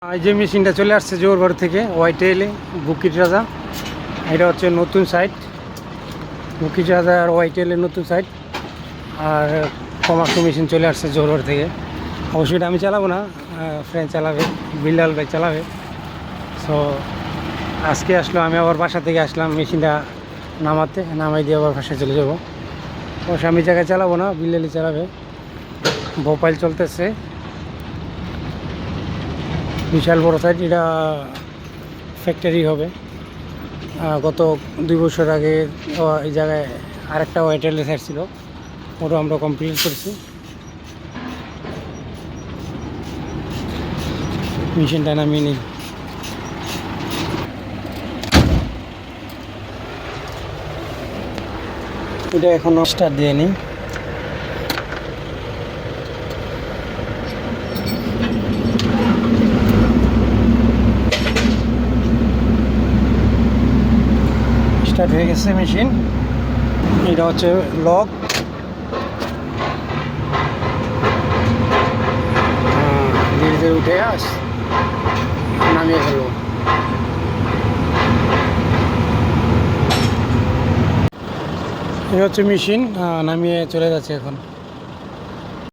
এই যে মেশিনটা চলে আসছে জোরঘর থেকে ওয়াইটেলে বুকিট রাজা। এটা হচ্ছে নতুন সাইট, বুকিট রাজা আর ওয়াইটেলের নতুন সাইট। আর কমার্শিয়াল মেশিন চলে আসছে জোরঘর থেকে। অবশ্যই এটা আমি চালাবো না, ফ্রেন্ড চালাবে, বিল্লাল ভাই চালাবে। সো আজকে আসলো, আমি আবার বাসা থেকে আসলাম মেশিনটা নামাই দিয়ে আবার বাসায় চলে যাবো। অবশ্য আমি জায়গায় চালাবো না, বিল্লালি চালাবে। ভোপাল চলতেছে, বিশাল বড় সাইট। এটা ফ্যাক্টরি হবে। গত 2 বছর আগে এই জায়গায় আরেকটা ওয়াইটেলের সাইট ছিল, ওটা আমরা কমপ্লিট করছি। মেশিনটা নামিয়ে নিই। এটা এখনো স্টার্ট দিয়ে নিই। স্টার্ট হয়ে গেছে মেশিন। এটা হচ্ছে লক, ধীরে ধীরে উঠে নামিয়ে ফেলবো। এটা হচ্ছে মেশিন, নামিয়ে চলে যাচ্ছে এখন।